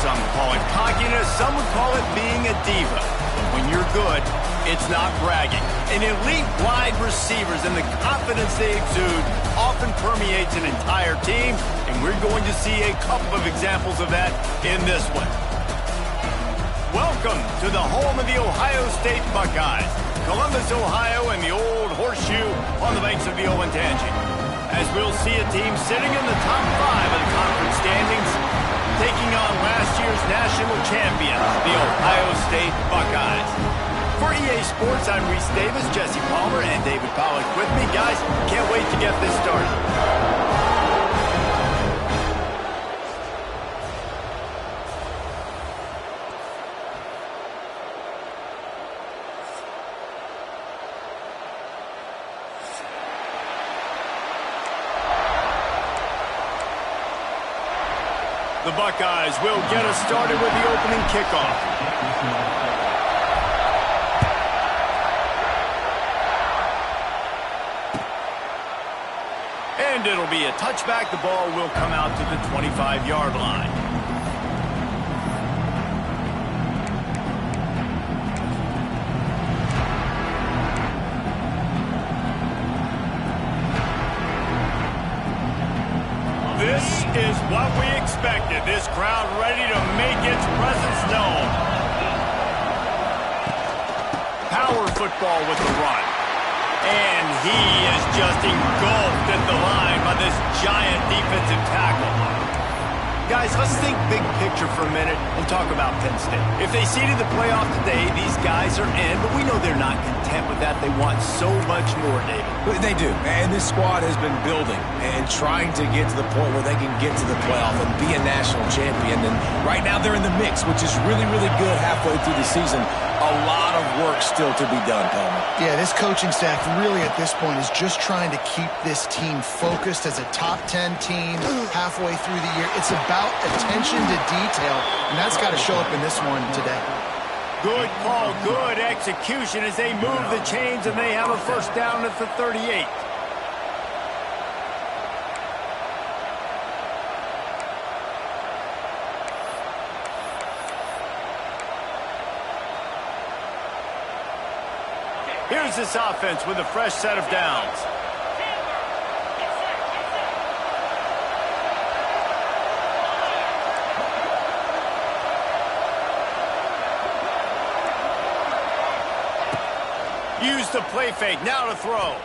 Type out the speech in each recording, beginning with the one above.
Some call it cockiness, some would call it being a diva. But when you're good, it's not bragging. An elite wide receivers and the confidence they exude often permeates an entire team, and we're going to see a couple of examples of that in this one. Welcome to the home of the Ohio State Buckeyes, Columbus, Ohio, and the old horseshoe on the banks of the Olentangy. As we'll see a team sitting in the top 5 of the conference standings, taking on last year's national champion, the Ohio State Buckeyes. For EA Sports, I'm Reese Davis, Jesse Palmer, and David Pollack with me. Guys, can't wait to get this started. The Buckeyes will get us started with the opening kickoff. And it'll be a touchback. The ball will come out to the 25-yard line. This is what we expected. This crowd ready to make its presence known. Power football with the run. And he is just engulfed at the line by this giant defensive tackle. Guys, let's think big picture for a minute and talk about Penn State. If they seeded the playoff today, these guys are in, but we know they're not content with that. They want so much more, David. They do, and this squad has been building and trying to get to the point where they can get to the playoff and be a national champion. And right now they're in the mix, which is really, really good halfway through the season. A lot of work still to be done, Palmer. Yeah, this coaching staff really at this point is just trying to keep this team focused as a top 10 team halfway through the year. It's about attention to detail, and that's got to show up in this one today. Good call, good execution as they move the chains, and they have a first down at the 38. Here's this offense with a fresh set of downs. Use the play fake, now to throw.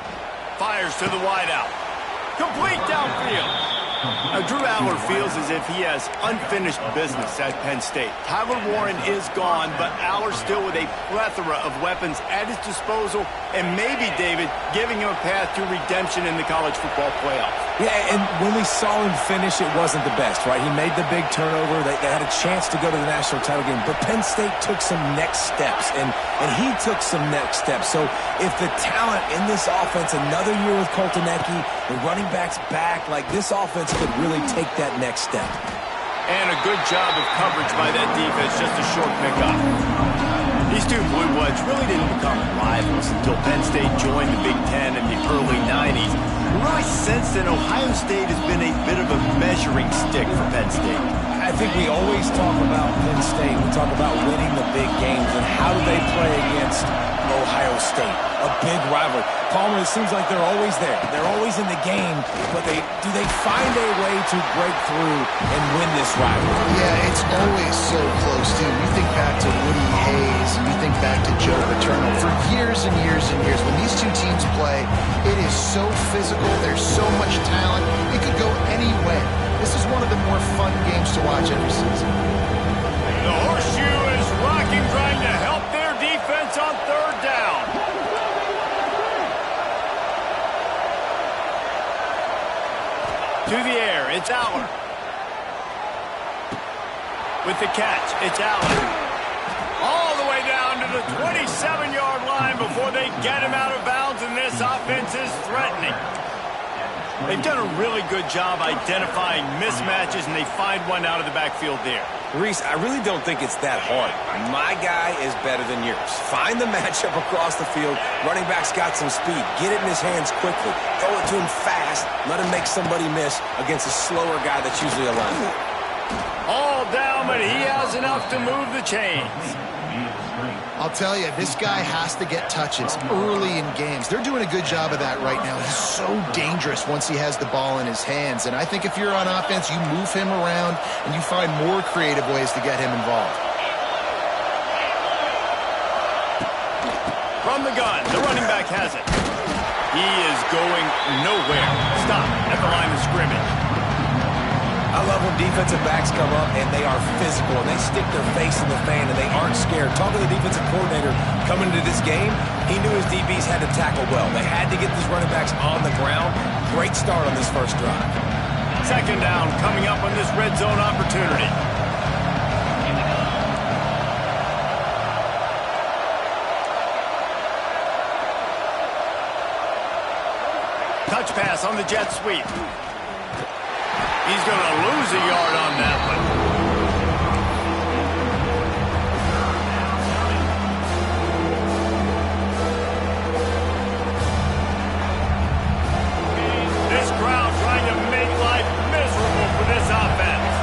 Fires to the wideout. Complete downfield. Now, Drew Aller feels as if he has unfinished business at Penn State. Tyler Warren is gone, but Aller still with a plethora of weapons at his disposal, and maybe, David, giving him a path to redemption in the college football playoffs. Yeah, and when we saw him finish, it wasn't the best, right? He made the big turnover. They had a chance to go to the national title game, but Penn State took some next steps, and he took some next steps. So if the talent in this offense, another year with Coltonecki, the running backs back, like this offense could really take that next step. And a good job of coverage by that defense, just a short pickup. These two Blue Bloods really didn't become rivals until Penn State joined the Big Ten in the early 90s. We really sense that Ohio State has been a bit of a measuring stick for Penn State. I think we always talk about Penn State. We talk about winning the big games, and how do they play against Ohio State? A big rivalry. Palmer, it seems like they're always there. They're always in the game, but do they find a way to break through and win this rivalry? Yeah, it's always so close, too. You think back to Woody Hayes, and you think back to Joe Paterno. For years and years and years, when these two teams play, it is so physical. There's so much talent. It could go any way. This is one of the more fun games to watch every season. The horseshoe is rocking, trying to help their defense on third down. To the air, it's Aller. With the catch, it's Aller. All the way down to the 27-yard line before they get him out of bounds, and this offense is threatening. They've done a really good job identifying mismatches, and they find one out of the backfield there. Reese, I really don't think it's that hard. My guy is better than yours. Find the matchup across the field. Running back's got some speed. Get it in his hands quickly. Throw it to him fast. Let him make somebody miss against a slower guy that's usually a linebacker. All ball down, but he has enough to move the chains. I'll tell you, this guy has to get touches early in games. They're doing a good job of that right now. He's so dangerous once he has the ball in his hands. And I think if you're on offense, you move him around and you find more creative ways to get him involved. From the gun, the running back has it. He is going nowhere. Stop at the line of scrimmage. I love when defensive backs come up and they are physical and they stick their face in the fan and they aren't scared. Talking to the defensive coordinator coming into this game, he knew his DBs had to tackle well. They had to get these running backs on the ground. Great start on this first drive. Second down coming up on this red zone opportunity. Touch pass on the jet sweep. He's going to lose a yard on that one. This crowd trying to make life miserable for this offense.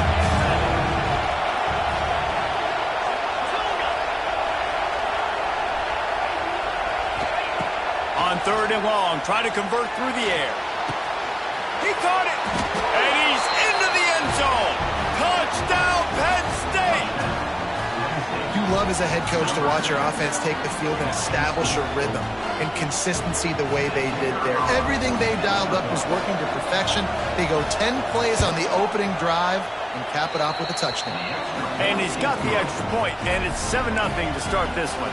On 3rd and long, try to convert through the air. He caught it, and he's into the end zone. Touchdown, Penn State! You love as a head coach to watch your offense take the field and establish a rhythm and consistency the way they did there. Everything they dialed up was working to perfection. They go 10 plays on the opening drive and cap it off with a touchdown. And he's got the extra point, and it's 7-0 to start this one.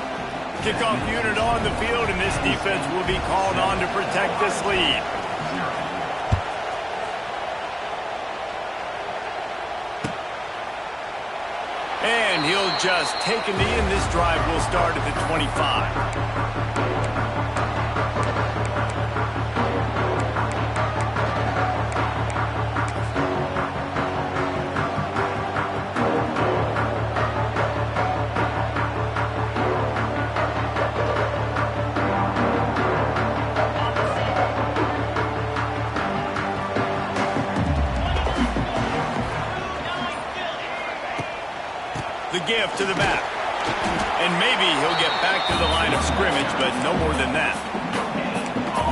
Kickoff unit on the field, and this defense will be called on to protect this lead. And he'll just take a knee, and this drive will start at the 25. The give to the back. And maybe he'll get back to the line of scrimmage, but no more than that.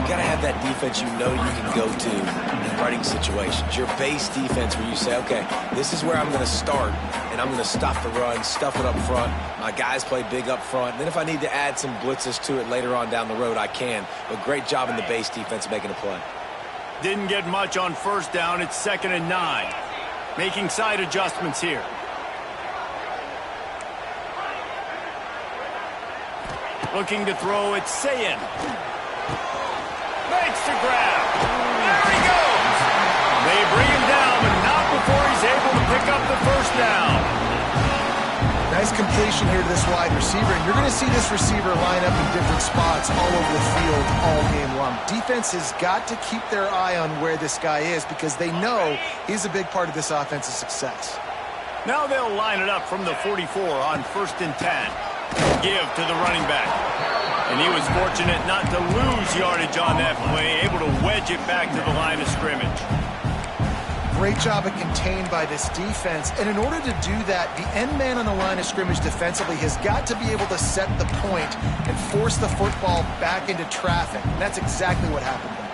You got to have that defense you know you can go to in running situations. Your base defense where you say, okay, this is where I'm going to start, and I'm going to stop the run, stuff it up front. My guys play big up front. And then if I need to add some blitzes to it later on down the road, I can. But great job in the base defense making a play. Didn't get much on first down. It's 2nd and 9. Making side adjustments here. Looking to throw, it's Sayin. Makes the grab. There he goes. They bring him down, but not before he's able to pick up the first down. Nice completion here to this wide receiver, and you're going to see this receiver line up in different spots all over the field all game long. Defense has got to keep their eye on where this guy is because they know he's a big part of this offense's success. Now they'll line it up from the 44 on 1st and 10. Give to the running back. And he was fortunate not to lose yardage on that play, able to wedge it back to the line of scrimmage. Great job of contained by this defense. And in order to do that, the end man on the line of scrimmage defensively has got to be able to set the point and force the football back into traffic. And that's exactly what happened there.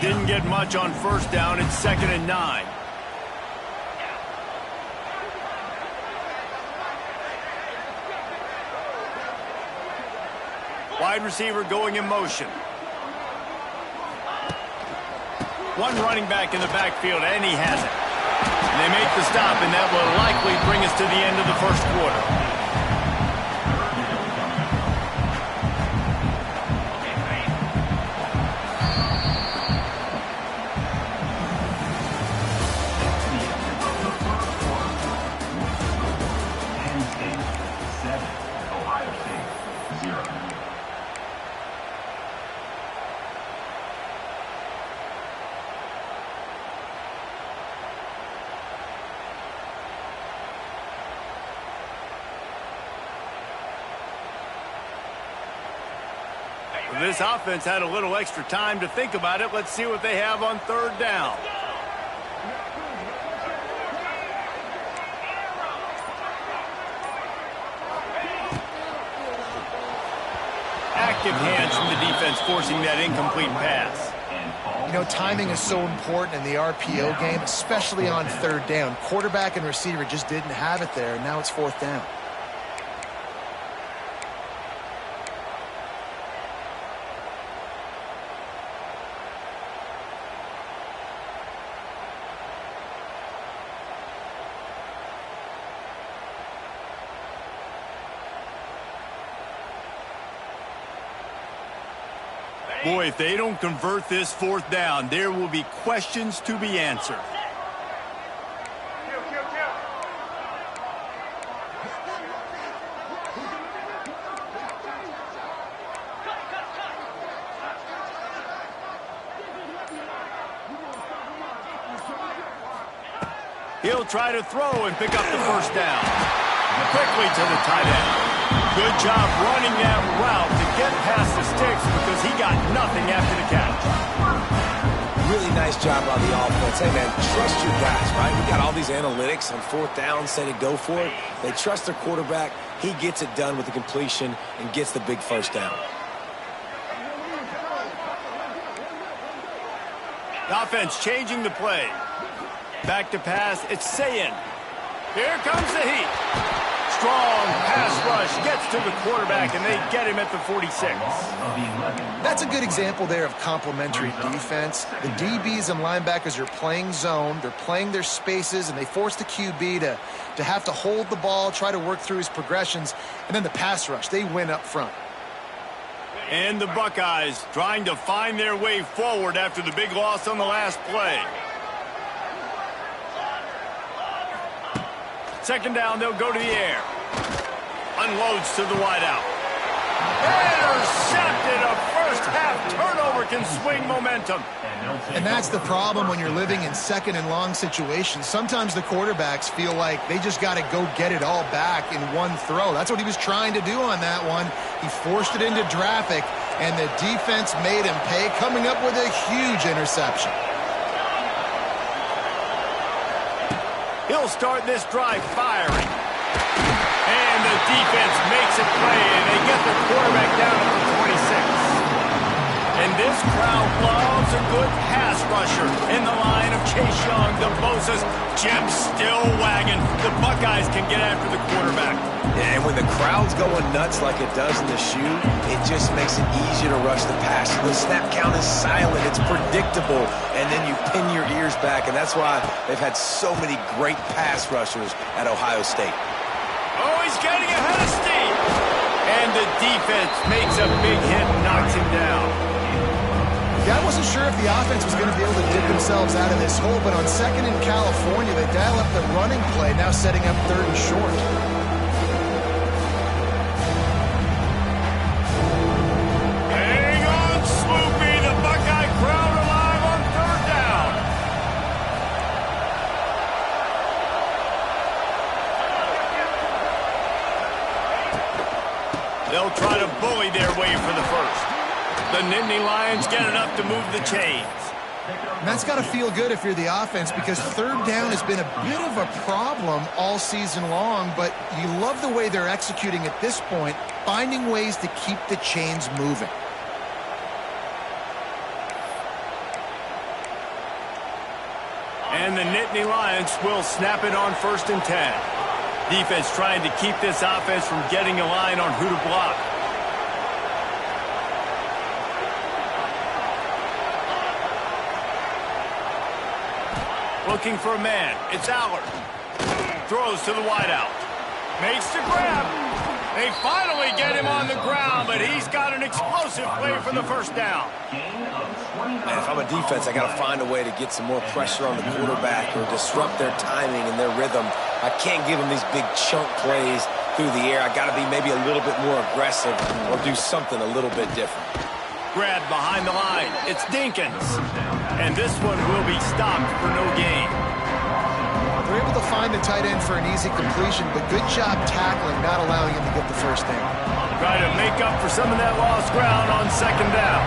Didn't get much on first down. It's 2nd and 9. Wide receiver going in motion. One running back in the backfield, and he has it. And they make the stop, and that will likely bring us to the end of the first quarter. This offense had a little extra time to think about it. Let's see what they have on third down. Active hands from the defense forcing that incomplete pass. You know, timing is so important in the RPO game, especially on third down. Quarterback and receiver just didn't have it there, and now it's fourth down. Boy, if they don't convert this fourth down, there will be questions to be answered. He'll try to throw and pick up the first down. Quickly to the tight end. Good job running that route to get past the sticks because he got nothing after the catch. Really nice job on the offense. Hey, man, trust your guys, right? We got all these analytics on fourth down, say to go for it. They trust their quarterback. He gets it done with the completion and gets the big first down. The offense changing the play. Back to pass. It's Sayin. Here comes the heat. Strong pass rush gets to the quarterback, and they get him at the 46. That's a good example there of complementary defense. The DBs and linebackers are playing zone. They're playing their spaces, and they force the QB to have to hold the ball, try to work through his progressions, and then the pass rush. They win up front. And the Buckeyes trying to find their way forward after the big loss on the last play. Second down, they'll go to the air. Unloads to the wideout. Intercepted. A first-half turnover can swing momentum. And that's the problem when you're living in second and long situations. Sometimes the quarterbacks feel like they just got to go get it all back in one throw. That's what he was trying to do on that one. He forced it into traffic, and the defense made him pay, coming up with a huge interception. He'll start this drive firing. And the defense makes it play, and they get the quarterback down at the 26. And this crowd loves a good pass rusher in the line of Chase Young, the Bosa's. Jim still wagging. The Buckeyes can get after the quarterback. Yeah, and when the crowd's going nuts like it does in the shoe, it just makes it easier to rush the pass. The snap count is silent. It's predictable. And then you pin your ears back, and that's why they've had so many great pass rushers at Ohio State. Oh, he's getting ahead of steam. And the defense makes a big hit and knocks him down. Yeah, I wasn't sure if the offense was going to be able to dip themselves out of this hole, but on second in California, they dial up the running play, now setting up third and short. Hang on, Swoopy. The Buckeye crowd alive on third down. They'll try to bully their way for the first. The Nittany Lions get enough to move the chains. And that's got to feel good if you're the offense, because third down has been a bit of a problem all season long, but you love the way they're executing at this point, finding ways to keep the chains moving. And the Nittany Lions will snap it on 1st and 10. Defense trying to keep this offense from getting a line on who to block. Looking for a man. It's Allard. Throws to the wideout. Makes the grab. They finally get him on the ground, but he's got an explosive play for the first down. Man, if I'm a defense, I got to find a way to get some more pressure on the quarterback or disrupt their timing and their rhythm. I can't give them these big chunk plays through the air. I got to be maybe a little bit more aggressive or do something a little bit different. Grab behind the line. It's Dinkins. And this one will be stopped for no gain. They're able to find the tight end for an easy completion, but good job tackling, not allowing him to get the first down. Try to make up for some of that lost ground on second down.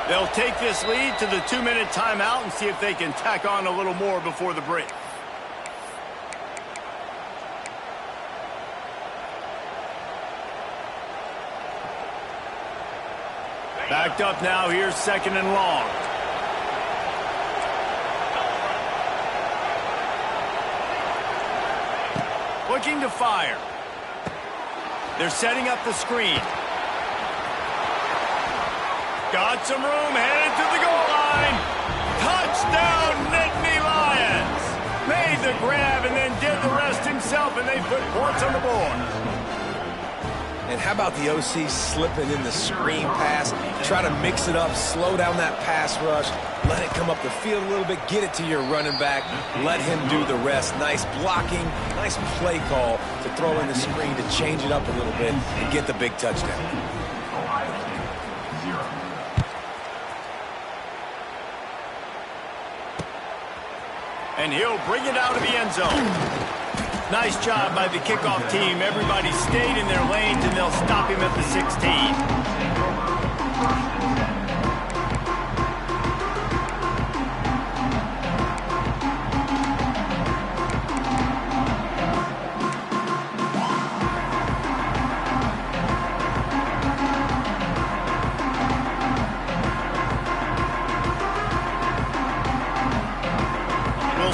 They'll take this lead to the 2-minute timeout and see if they can tack on a little more before the break. Backed up now, here's 2nd and long. Looking to fire. They're setting up the screen. Got some room, headed to the goal line. Touchdown, Nittany Lions. Made the grab and then did the rest himself, and they put points on the board. And how about the OC slipping in the screen pass? Try to mix it up, slow down that pass rush, let it come up the field a little bit, get it to your running back, let him do the rest. Nice blocking, nice play call to throw in the screen to change it up a little bit and get the big touchdown. And he'll bring it out of the end zone. Nice job by the kickoff team. Everybody stayed in their lanes, and they'll stop him at the 16.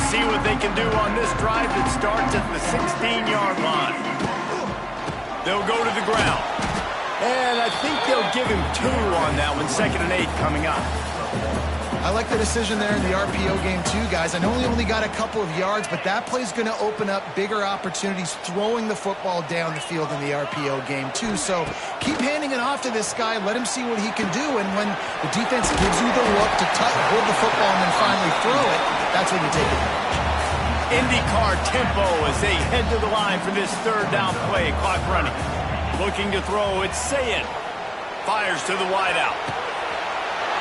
See what they can do on this drive that starts at the 16-yard line. They'll go to the ground. And I think they'll give him 2 on that one. 2nd and 8 coming up. I like the decision there in the RPO game too, guys. I know he only got a couple of yards, but that play's going to open up bigger opportunities throwing the football down the field in the RPO game too. So keep handing it off to this guy. Let him see what he can do. And when the defense gives you the look to hold the football and then finally throw it, that's when you take it. IndyCar tempo as they head to the line for this 3rd down play. Clock running. Looking to throw, it's Sayin. Fires to the wideout.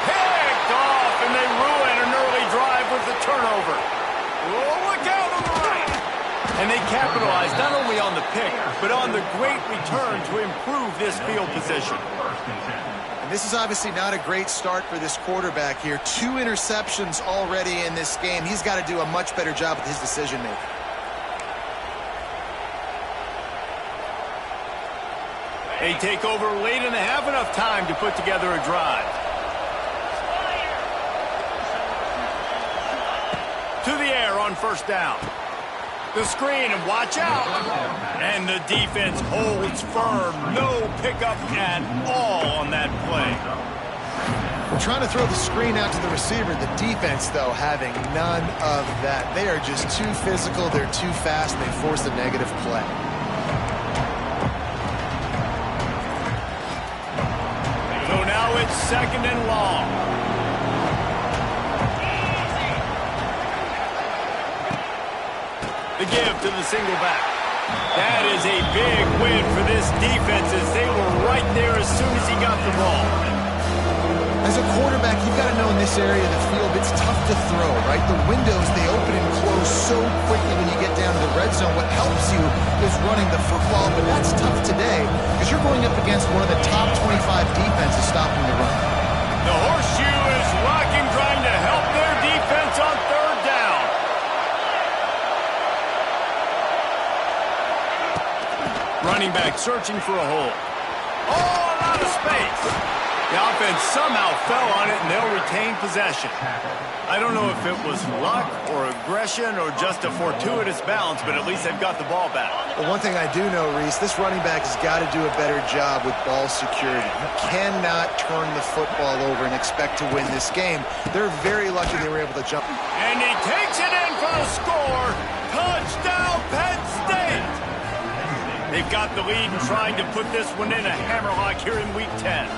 Picked off, and they ruin an early drive with the turnover. Oh, look out on the right. And they capitalize not only on the pick, but on the great return to improve this field position. This is obviously not a great start for this quarterback here. 2 interceptions already in this game. He's got to do a much better job with his decision-making. They take over late in the half, enough time to put together a drive. To the air on 1st down. The screen, and watch out. And the defense holds firm. No pickup at all on that play. We're trying to throw the screen out to the receiver. The defense, though, having none of that. They are just too physical. They're too fast, and they force a negative play. So now it's 2nd and long. The give to the single back. That is a big win for this defense as they were right there as soon as he got the ball. As a quarterback, you've got to know in this area of the field, it's tough to throw, right? The windows, they open and close so quickly when you get down to the red zone. What helps you is running the football, but that's tough today because you're going up against one of the top 25 defenses stopping the run. The horseshoe is rocking, trying to help their defense on 3rd down. Running back searching for a hole. Oh, out of space. The offense somehow fell on it, and they'll retain possession. I don't know if it was luck or aggression or just a fortuitous bounce, but at least they've got the ball back. Well, one thing I do know, Reese, this running back has got to do a better job with ball security. You cannot turn the football over and expect to win this game. They're very lucky they were able to jump. And he takes it in for a score. Touchdown, Penn State! They've got the lead and trying to put this one in a hammerlock here in Week 10.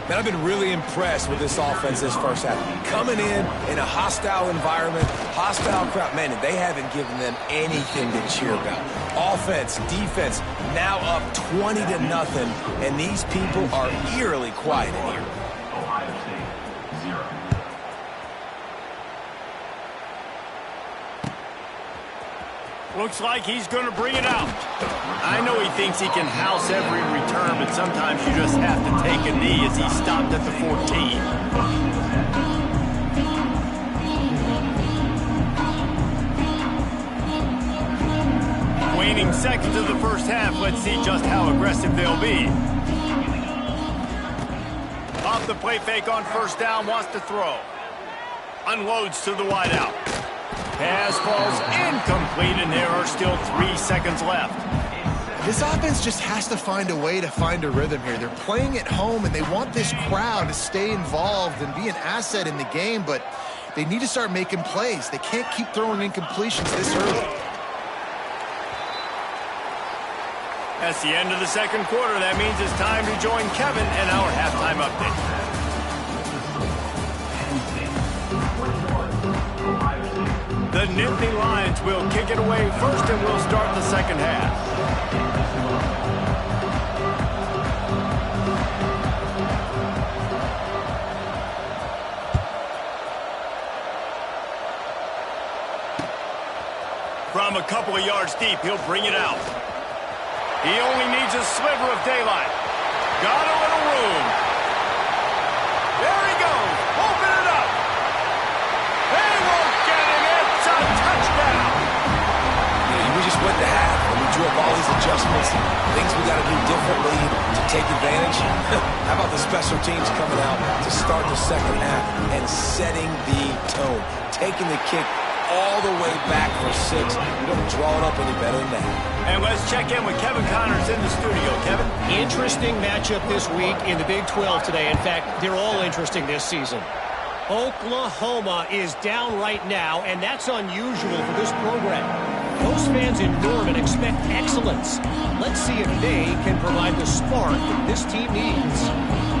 Man, I've been really impressed with this offense this first half. Coming in a hostile environment, hostile crowd. Man, they haven't given them anything to cheer about. Offense, defense, now up 20-0, and these people are eerily quiet in here. Looks like he's going to bring it out. I know he thinks he can house every return, but sometimes you just have to take a knee as he stopped at the 14. Waning seconds of the first half. Let's see just how aggressive they'll be. Off the play fake on first down, wants to throw. Unloads to the wideout. Pass falls incomplete, and there are still 3 seconds left. This offense just has to find a way to find a rhythm here. They're playing at home, and they want this crowd to stay involved and be an asset in the game, but they need to start making plays. They can't keep throwing incompletions this early. That's the end of the second quarter. That means it's time to join Kevin in our halftime update. The Nittany Lions will kick it away first, and we'll start the second half. From a couple of yards deep, he'll bring it out. He only needs a sliver of daylight. Got a little room. There he goes. Open it up. They won't get him. It's a touchdown. We just went to half, and we drew up all these adjustments, things we got to do differently to take advantage. How about the special teams coming out to start the second half and setting the tone, taking the kick all the way back for 6. You don't draw it up any better than that. And let's check in with Kevin Connors in the studio. Kevin? Interesting matchup this week in the Big 12 today. In fact, they're all interesting this season. Oklahoma is down right now, and that's unusual for this program. Most fans in Norman expect excellence. Let's see if they can provide the spark that this team needs.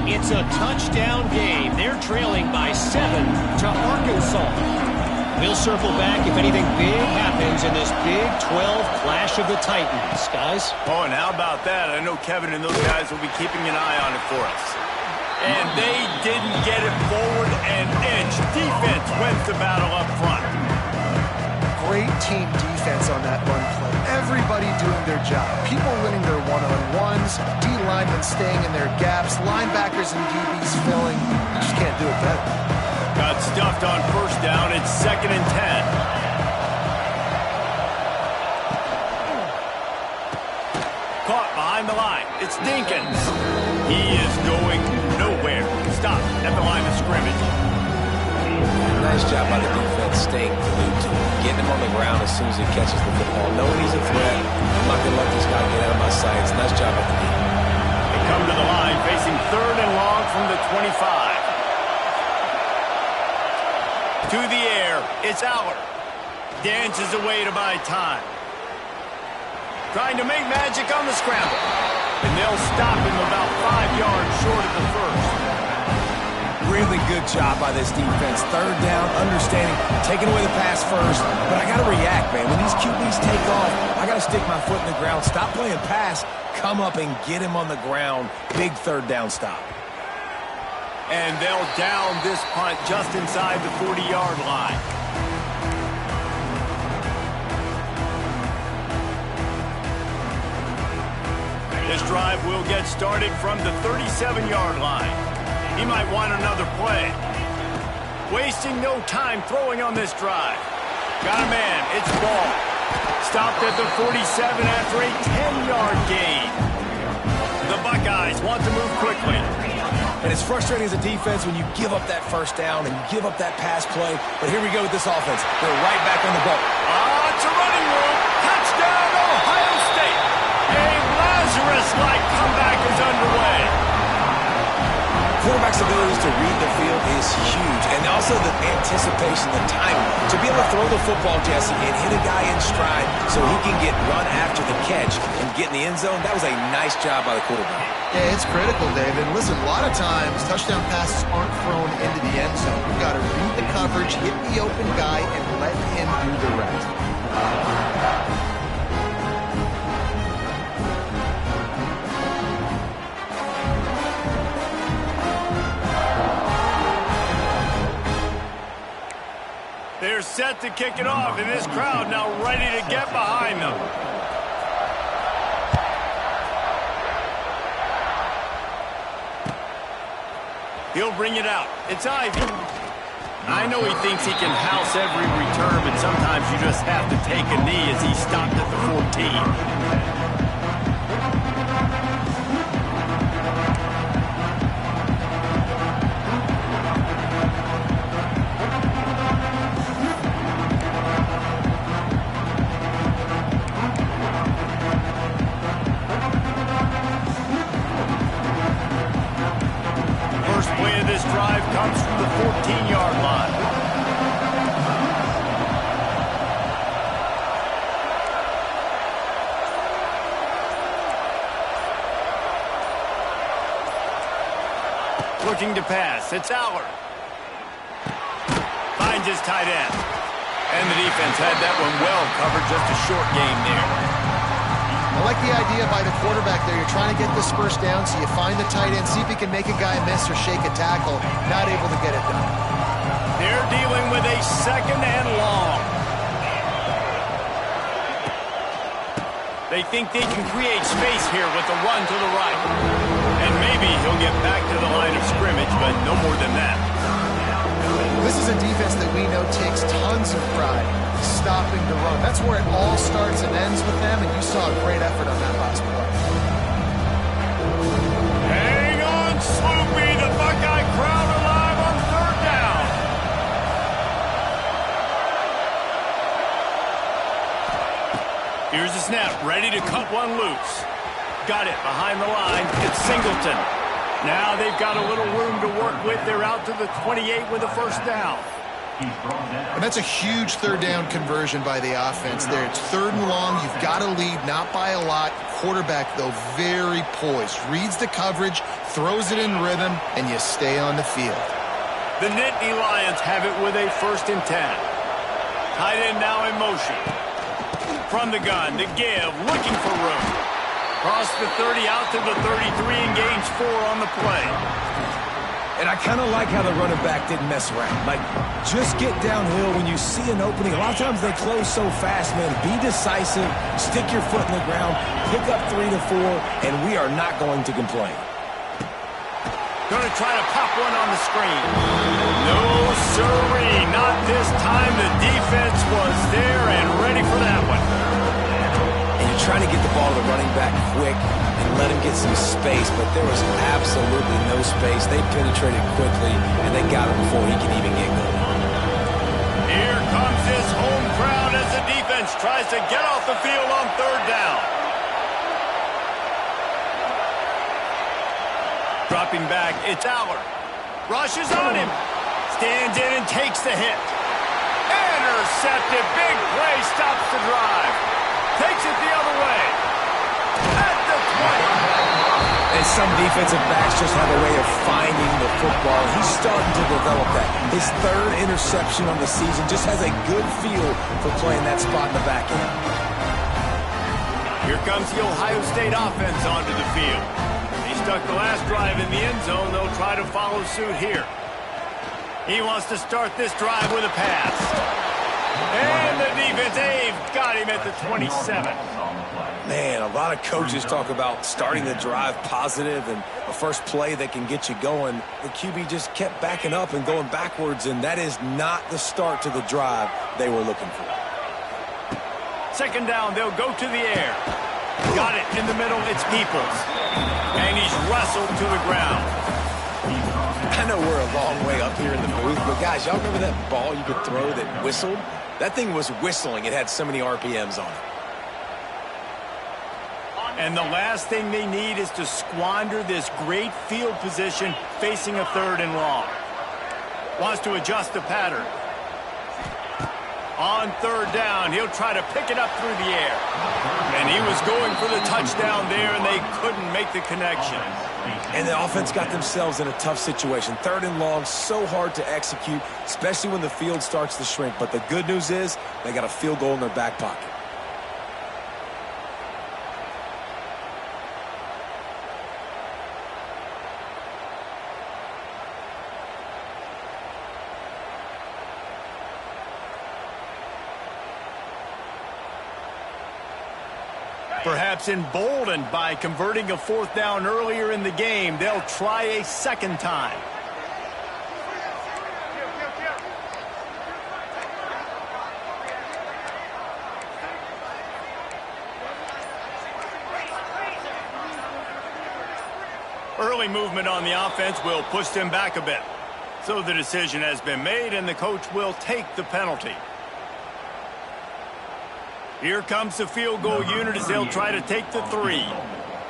It's a touchdown game. They're trailing by 7 to Arkansas. We'll circle back if anything big happens in this Big 12 clash of the Titans, guys. Oh, and how about that? I know Kevin and those guys will be keeping an eye on it for us. And they didn't get it forward an inch. Defense wins the battle up front. Great team defense on that run play. Everybody doing their job. People winning their one-on-ones, D linemen staying in their gaps, linebackers and DBs filling. You just can't do it better. Got stuffed on first down. It's 2nd and 10. Caught behind the line. It's Dinkins. He is going nowhere. Stop at the line of scrimmage. Nice job by the defense staying glued to him, getting him on the ground as soon as he catches the football. Knowing he's a threat, I'm not going to let this guy get out of my sights. Nice job by the defense. They come to the line facing 3rd and long from the 25. To the air, it's Aller. Dances away to buy time. Trying to make magic on the scramble. And they'll stop him about 5 yards short of the first. Really good job by this defense. 3rd down, understanding, taking away the pass first. But I got to react, man. When these QBs take off, I got to stick my foot in the ground. Stop playing pass. Come up and get him on the ground. Big 3rd down stop. And they'll down this punt just inside the 40-yard line. This drive will get started from the 37-yard line. He might want another play. Wasting no time throwing on this drive. Got a man. It's ball. Stopped at the 47 after a 10-yard gain. The Buckeyes want to move quickly. And it's frustrating as a defense when you give up that first down and you give up that pass play. But here we go with this offense. They're right back on the ball. It's a running room. Touchdown, Ohio State. A Lazarus-like comeback is underway. Quarterback's abilities to read the field is huge. And also the anticipation, the timing. To be able to throw the football, Jesse, and hit a guy in stride so he can get run after the catch and get in the end zone, that was a nice job by the quarterback. Yeah, it's critical, David. Listen, a lot of times touchdown passes aren't thrown into the end zone. You've got to read the coverage, hit the open guy, and let him do the rest. They're set to kick it off, and this crowd now ready to get behind them. He'll bring it out. It's Ivy. I know he thinks he can house every return, but sometimes you just have to take a knee as he stopped at the 14. Comes from the 14-yard line. Looking to pass. It's Aller. Finds his tight end. And the defense had that one well covered. Just a short game there. I like the idea by the quarterback there. You're trying to get this first down, so you find the tight end, see if he can make a guy miss or shake a tackle. Not able to get it done. They're dealing with a second and long. They think they can create space here with the run to the right. And maybe he'll get back to the line of scrimmage, but no more than that. This is a defense that we know takes tons of pride stopping the run. That's where it all starts and ends with them, and you saw a great effort on that last play. Hang on, Sloopy, the Buckeye crowd alive on third down. Here's the snap, ready to cut one loose. Got it behind the line. It's Singleton. Now they've got a little room to work with. They're out to the 28 with a first down. And that's a huge third down conversion by the offense there. It's third and long. You've got to lead, not by a lot. Quarterback, though, very poised. Reads the coverage, throws it in rhythm, and you stay on the field. The Nittany Lions have it with a 1st and 10. Tight end now in motion. From the gun, the give, looking for room. Cross the 30 out to the 33 and gains 4 on the play. And I kind of like how the running back didn't mess around. Like, just get downhill when you see an opening. A lot of times they close so fast, man. Be decisive, stick your foot in the ground, pick up 3 to 4, and we are not going to complain. Going to try to pop one on the screen. No, sirree, not this time. The defense was there and ready for that one. And you're trying to get the ball to the running back quick and let him get some space, but there was absolutely no space. They penetrated quickly, and they got him before he can even get going. Here comes this home crowd as the defense tries to get off the field on third down. Dropping back, it's Aller. Rushes on him. Stands in and takes the hit. Intercepted. Big play, stops the drive. Takes it the other way. At the 20. And some defensive backs just have a way of finding the football. He's starting to develop that. His 3rd interception on the season, just has a good feel for playing that spot in the back end. Here comes the Ohio State offense onto the field. They stuck the last drive in the end zone. They'll try to follow suit here. He wants to start this drive with a pass. And the defense, they've got him at the 27. Man, a lot of coaches talk about starting the drive positive and a first play that can get you going. The QB just kept backing up and going backwards, and that is not the start to the drive they were looking for. 2nd down, they'll go to the air. Got it in the middle, it's Peoples. And he's wrestled to the ground. I know we're a long way up here in the booth, but guys, y'all remember that ball you could throw that whistled? That thing was whistling. It had so many RPMs on it. And the last thing they need is to squander this great field position facing a 3rd and long. Wants to adjust the pattern. On 3rd down, he'll try to pick it up through the air. And he was going for the touchdown there, and they couldn't make the connection. And the offense got themselves in a tough situation. 3rd and long, so hard to execute, especially when the field starts to shrink. But the good news is they got a field goal in their back pocket. Perhaps emboldened by converting a fourth down earlier in the game, they'll try a second time. Early movement on the offense will push them back a bit. So the decision has been made, and the coach will take the penalty. Here comes the field goal unit as they'll try to take the 3.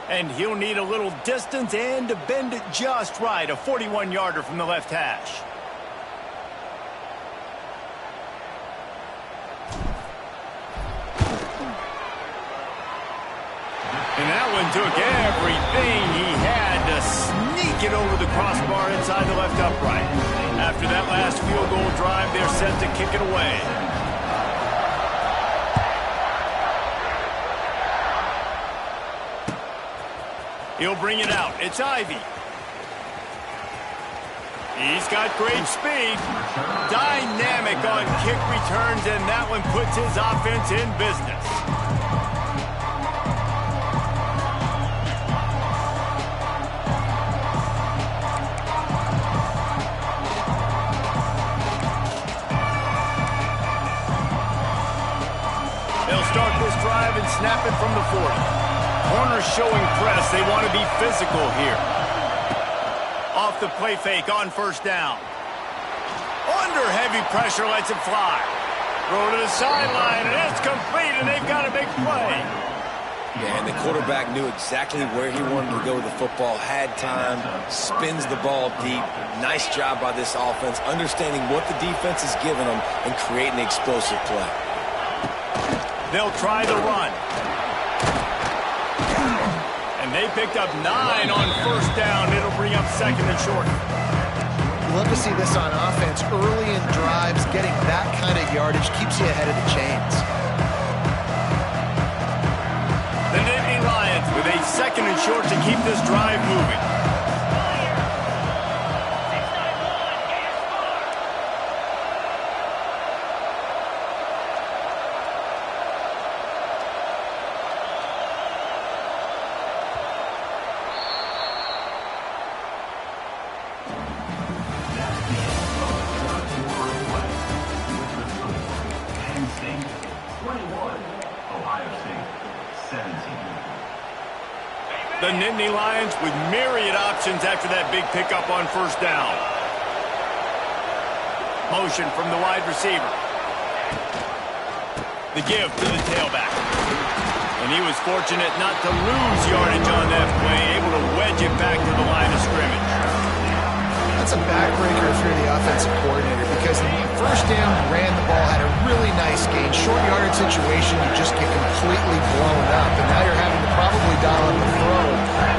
And he'll need a little distance and to bend it just right. A 41-yarder from the left hash. And that one took everything he had to sneak it over the crossbar inside the left upright. After that last field goal drive, they're set to kick it away. He'll bring it out. It's Ivy. He's got great speed. Dynamic on kick returns, and that one puts his offense in business. Start this drive and snap it from the 40. Corners showing press. They want to be physical here. Off the play fake on first down. Under heavy pressure, lets it fly. Throw to the sideline, and it's complete, and they've got a big play. Yeah, and the quarterback knew exactly where he wanted to go with the football, had time, spins the ball deep. Nice job by this offense, understanding what the defense is giving them and creating the explosive play. They'll try the run. And they picked up 9 on first down. It'll bring up second and short. Love to see this on offense. Early in drives, getting that kind of yardage keeps you ahead of the chains. The Nittany Lions with a second and short to keep this drive moving. The Nittany Lions with myriad options after that big pickup on first down. Motion from the wide receiver. The give to the tailback. And he was fortunate not to lose yardage on that play, able to wedge it back to the line of scrimmage. That's a backbreaker for the offensive coordinator because in the first down, ran the ball, had a really nice gain. Short yardage situation, you just get completely blown up. And now you're having to probably dial up the throw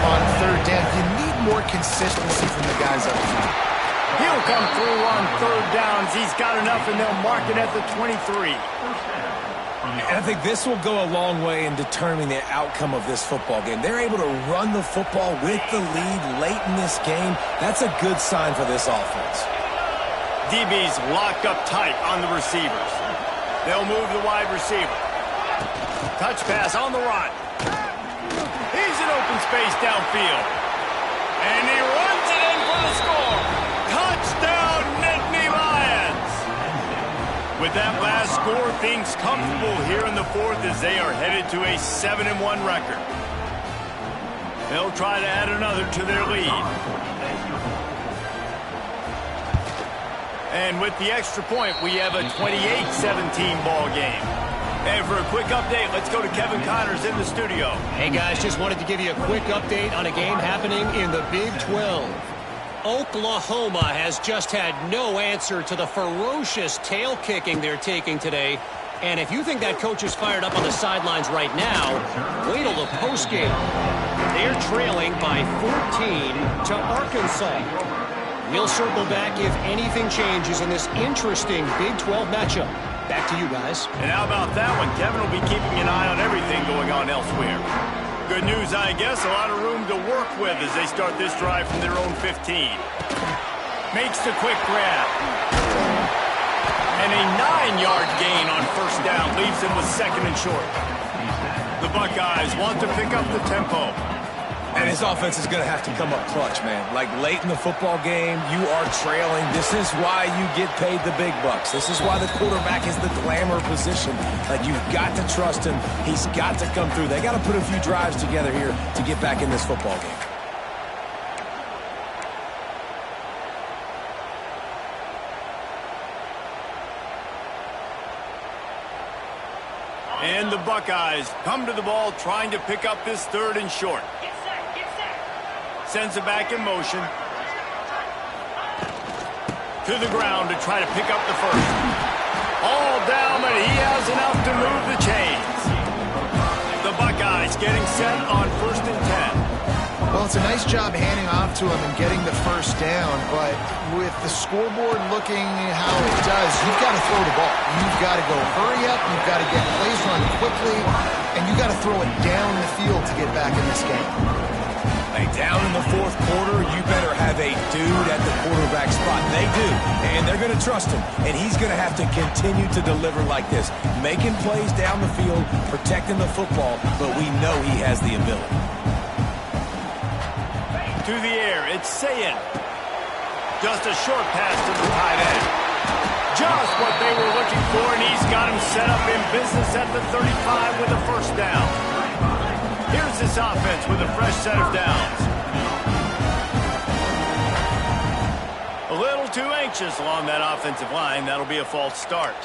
on third down. You need more consistency from the guys up front. He'll come through on third downs. He's got enough, and they'll mark it at the 23. And I think this will go a long way in determining the outcome of this football game. They're able to run the football with the lead late in this game. That's a good sign for this offense. DB's locked up tight on the receivers. They'll move the wide receiver. Touch pass on the run. He's in open space downfield. And he runs it in for the score. Touchdown, Nittany Lions! With that last score, things comfortable here in the fourth as they are headed to a 7-1 record. They'll try to add another to their lead. And with the extra point, we have a 28-17 ball game. And for a quick update, let's go to Kevin Connors in the studio. Hey, guys, just wanted to give you a quick update on a game happening in the Big 12. Oklahoma has just had no answer to the ferocious tail kicking they're taking today. And if you think that coach is fired up on the sidelines right now, wait till the postgame. They're trailing by 14 to Arkansas. We'll circle back if anything changes in this interesting Big 12 matchup. Back to you guys. And how about that one? Kevin will be keeping an eye on everything going on elsewhere. Good news, I guess. A lot of room to work with as they start this drive from their own 15. Makes the quick grab. And a 9-yard gain on first down leaves him with second and short. The Buckeyes want to pick up the tempo. And his offense is going to have to come up clutch, man. Like late in the football game, you are trailing. This is why you get paid the big bucks. This is why the quarterback is the glamour position. Like, you've got to trust him. He's got to come through. They got to put a few drives together here to get back in this football game. And the Buckeyes come to the ball trying to pick up this 3rd and short. Sends it back in motion. To the ground to try to pick up the 1st. All down, but he has enough to move the chains. The Buckeyes getting set on 1st and 10. Well, it's a nice job handing off to him and getting the 1st down, but with the scoreboard looking how it does, you've got to throw the ball. You've got to go hurry up, you've got to get plays run quickly, and you've got to throw it down the field to get back in this game. Hey, down in the 4th quarter, you better have a dude at the quarterback spot. They do, and they're going to trust him, and he's going to have to continue to deliver like this, making plays down the field, protecting the football, but we know he has the ability. To the air, it's Sayin. Just a short pass to the tight end. Just what they were looking for, and he's got him set up in business at the 35 with a 1st down. Here's this offense with a fresh set of downs. A little too anxious along that offensive line. That'll be a false start.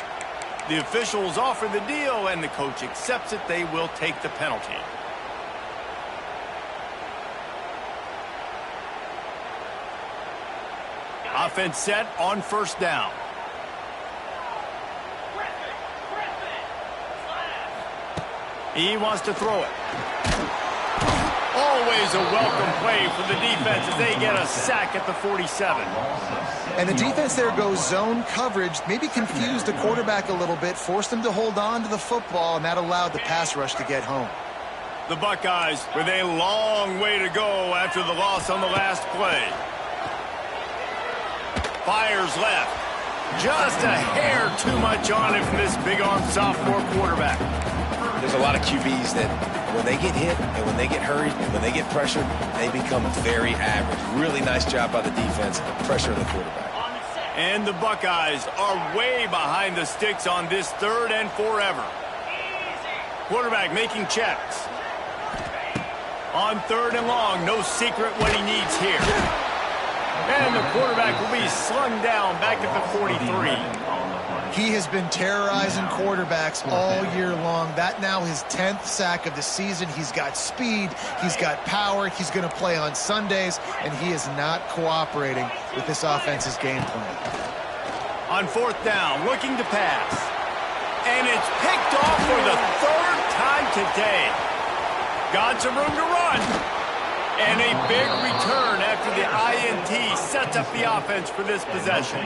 The officials offer the deal, and the coach accepts it. They will take the penalty. Offense set on 1st down. He wants to throw it. Always a welcome play for the defense as they get a sack at the 47. And the defense there goes zone coverage, maybe confused the quarterback a little bit, forced him to hold on to the football, and that allowed the pass rush to get home. The Buckeyes with a long way to go after the loss on the last play. Fires left. Just a hair too much on him from this big-armed sophomore quarterback. There's a lot of QBs that when they get hit and when they get hurried and when they get pressured, they become very average. Really nice job by the defense of pressuring the quarterback. And the Buckeyes are way behind the sticks on this 3rd and forever. Quarterback making checks. On 3rd and long, no secret what he needs here. And the quarterback will be slung down back at the 43. He has been terrorizing quarterbacks all year long. That now his 10th sack of the season. He's got speed. He's got power. He's going to play on Sundays, and he is not cooperating with this offense's game plan. On 4th down, looking to pass. And it's picked off for the 3rd time today. Got some room to run. And a big return after the INT sets up the offense for this possession.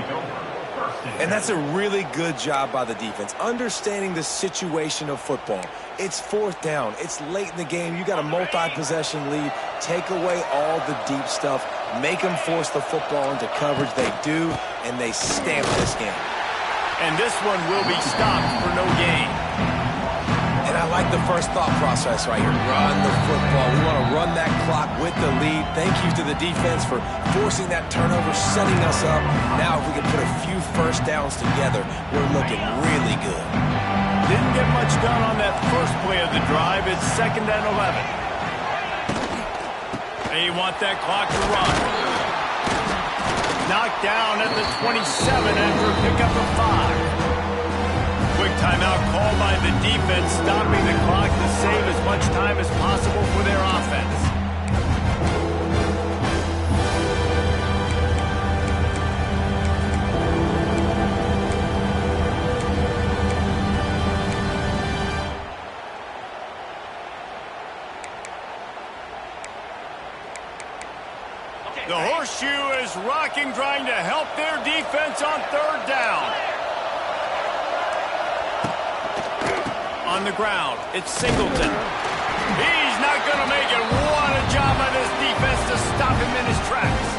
And that's a really good job by the defense, understanding the situation of football. It's 4th down. It's late in the game. You got a multi-possession lead. Take away all the deep stuff. Make them force the football into coverage. They do, and they stamp this game. And this one will be stopped for no gain. And I like the first thought process right here. Run the football. We want to run that clock with the lead. Thank you to the defense for forcing that turnover, setting us up. Now if we can put a few 1st downs together, we're looking really good. Didn't get much done on that first play of the drive. It's 2nd and 11. They want that clock to run. Knocked down at the 27 after a pickup of 5. Quick timeout called by the defense, stopping the clock to save as much time as possible for their offense. The horseshoe is rocking, trying to help their defense on 3rd down. On the ground, it's Singleton. He's not going to make it. What a job by this defense to stop him in his tracks.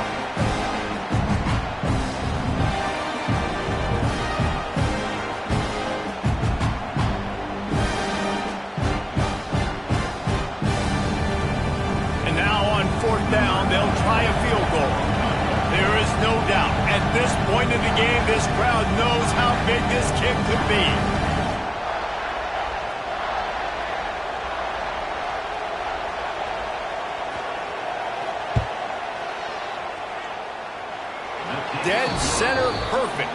this point in the game, this crowd knows how big this kick could be. Dead center perfect.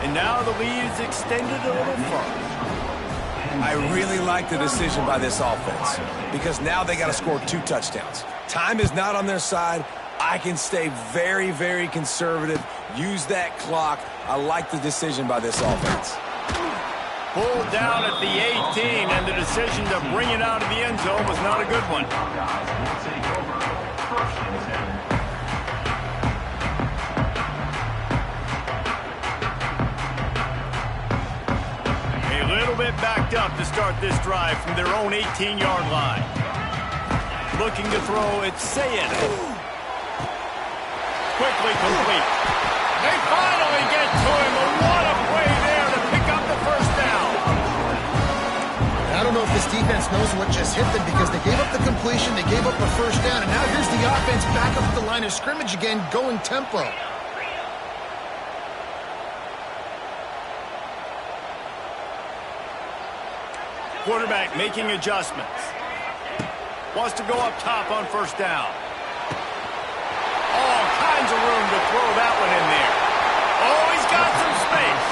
And now the lead is extended a little further. I really like the decision by this offense because now they got to score 2 touchdowns. Time is not on their side. I can stay very, very conservative, use that clock. I like the decision by this offense. Pulled down at the 18, and the decision to bring it out of the end zone was not a good one. A little bit backed up to start this drive from their own 18-yard line. Looking to throw, it's Sayed. Quickly complete. They finally get to him. What a play there to pick up the first down. I don't know if this defense knows what just hit them because they gave up the completion, they gave up the first down, and now here's the offense back up at the line of scrimmage again, going tempo. Quarterback making adjustments. Wants to go up top on first down. All kinds of room to throw that one in there. Oh, he's got some space.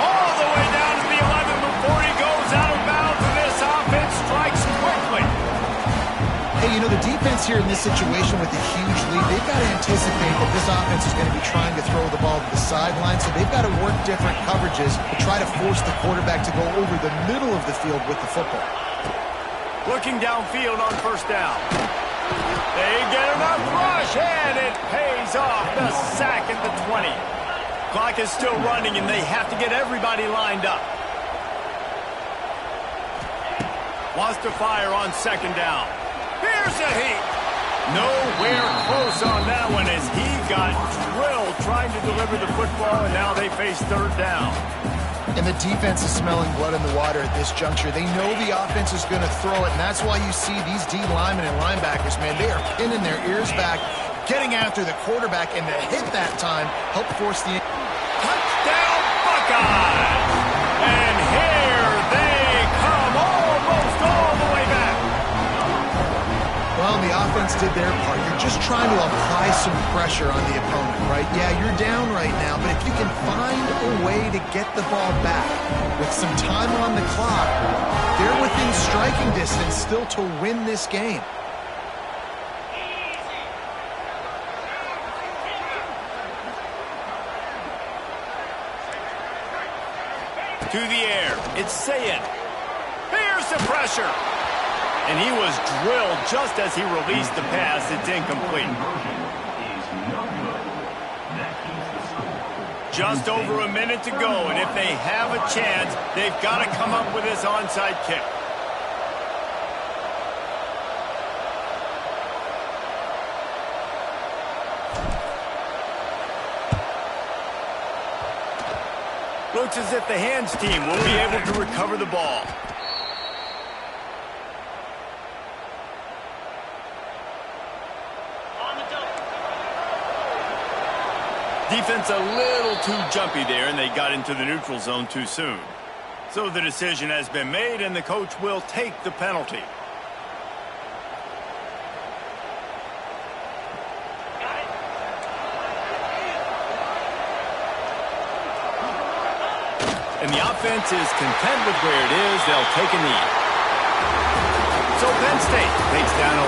All the way down to the 11 before he goes out of bounds, and this offense strikes quickly. Hey, you know, the defense here in this situation with a huge lead, they've got to anticipate that this offense is going to be trying to throw the ball to the sideline, so they've got to work different coverages to try to force the quarterback to go over the middle of the field with the football. Looking downfield on first down. They get enough rush, and it pays off. The sack at the 20. Clock is still running, and they have to get everybody lined up. Wants to fire on second down. Here's a heat. Nowhere close on that one as he got drilled trying to deliver the football, and now they face third down. And the defense is smelling blood in the water at this juncture. They know the offense is going to throw it, and that's why you see these D linemen and linebackers, man, they are pinning their ears back, getting after the quarterback, and the hit that time helped force the... Touchdown, Buckeyes! And here they come, almost all the way back. Well, the offense did their part. You're just trying to apply some pressure on the opponent, right? Yeah, you're down right now, but if you can find a way to get the ball back with some time on the clock, they're within striking distance still to win this game. To the air, it's Sayed. Here's the pressure. And he was drilled just as he released the pass. It's incomplete. Just over a minute to go, and if they have a chance, they've got to come up with this onside kick. Looks as if the hands team will be able to recover the ball. Defense a little too jumpy there, and they got into the neutral zone too soon. So the decision has been made, and the coach will take the penalty. And the offense is content with where it is. They'll take a knee. So Penn State takes down a